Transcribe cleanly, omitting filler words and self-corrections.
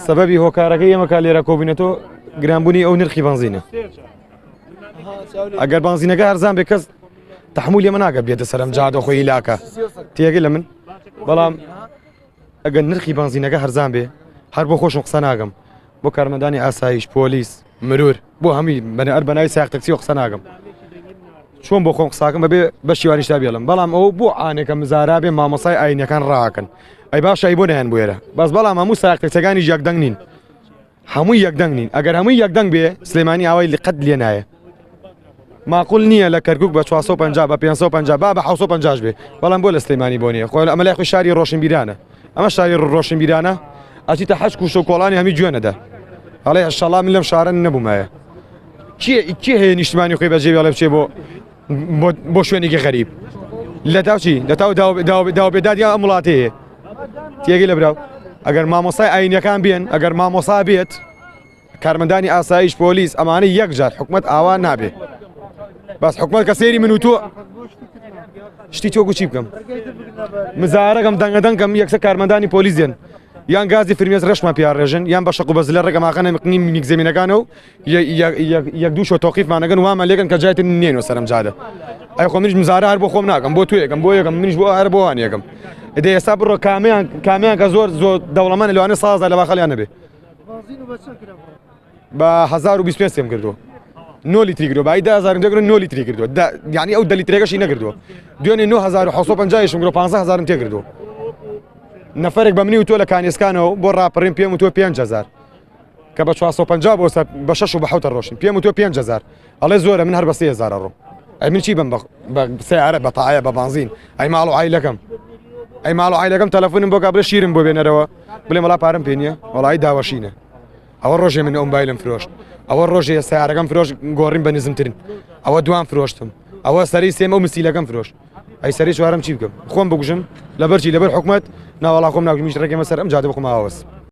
سەبەبی هۆکارەکەی ئێمەکە لێرە کۆبوونێتەوە گرانبوونی ئەو نرخی بنزینە ئەگەر بنزینەکە هەرزان بێ کەس تحمولی ئەمە ناکە بێتە سەرم جادە خۆی لاکە تێگەی لە من بەڵام ئەگەر نرخی بنزینەکە هەرزان بێ هەر بۆ خۆشم قسە ناگەم بۆ کارمەندانی ئاسایش پۆلیس مرور بۆ هەمی بەر بەناوی سایق تەکسی و قسە ناگەم چۆن بۆ خۆم قساکەم بەبێ بەشیوانیشتا بێڵم بەڵام ئەو بۆ ئانێکە مزارا بێ مامۆسای ئاینەکان ڕاکەن ئەی باشە ئەی بۆ نەیان بۆێرە بەس بەڵام هەموو سایق تەکسیەکانی یەکدەنگ نین هەمووی یەکدەنگ نین ئەگەر هەمووی یەکدەنگ بێ سلێمانی ئاوای لقەت لێ نایە ماقول نییە لە کەرکک بە 450 بە 550 با بە 650 بێ بەڵام بۆ لە سلێمانی بۆ نیە خۆی ئەمە لای خۆی شاری ڕۆشنبیرانە ئەمە شاری ڕۆشنبیرانە ئەچیتە حەشک و شەکۆڵانی هەمی گوێنەدا هەڵێ ئەشەڵا من لەم شارە نەبوومایە کێ هەیە نیشتمانی خۆی بەجێ بێڵێ بچێ بۆ شوێنێکی غەریب لە تاوچی لە تاو داوبێدادی ئەم وڵاتە هەیە تێگەی لە براو ئەگەر مامۆسای ئاینیەکان بێن ئەگەر مامۆسا بێت کارمەندانی ئاسایش پۆلیس ئەمانە یەکجار حکومەت ئاوا نابێ بەس حکومەت کە سێری من و تۆ شتی تۆ گوچی بکەم مزارەکەم دەنگەدەنگەم یەکسە کارمەندانی پۆلیس دێن یان گازی فرمێز ڕەشمان پیاڕێژن یان بە شەق و بەزلە ڕێگەماخەنە مقنی میگزێمینەکانە و یەک دوو شۆ تۆقیفمانەگەن وامان لێگەن کە جایتر نێنەوە سەرم جادە ئەی خۆ منیش مزارە هەر بۆ خۆم ناکەم بۆ تۆ یەکەم بۆ یەکەم منیش بۆ هەر بۆ وان یەکەم ئەدە ئێستا بڕۆ کامیان کە زۆر دەوڵەمانە لەوانە سازە لە باخەلیان نەبێ بە 1025 سێم کردووە 9 لیتری کردووە بای 10000 دەگرن 9 لیتری کردووە یعنی ئەو 10 لیترێکەشی نەکردووە دوێنێ 9650 شم 500 تێ کردووە نەفرێک بە منی و تۆ لە کانیسکانەوە بۆ ڕاپەڕین پێم و تۆ 5000 کە بە 450 بۆ بە 6 و بە 7 ڕۆشن پێم و تۆ 5000 ئەڵێ زۆرە من هەر بە 3000 ڕۆ ئەی من چی بم بە سیارە بە تاایە بە بنزین ئەی ماڵ و عایلەکەم ئەی ماڵ و عایلەکەم تەلەفۆنم بۆ کابرا شیرم بۆ بێنەرەوە بڵێ مەڵا پارەم پێ نییە وەڵی داوەشینە ئەوە ڕۆژێ من ئەو مبایلم فرۆشت ئەوە ڕۆژێ سیارەکەم فرۆش گۆڕین بە نزمترین ئەوە دوام فرۆشتم ئەوە سەری سێمە و مسیلەکەم فرۆشت ئەی سەری چوارم چی بکەم خۆم بگوژم لەبەرچی لەبەر حکومەت ناوەڵا خۆم ناگومیش ڕێگەمە سەر ئەم جادە بخۆم ئاوەس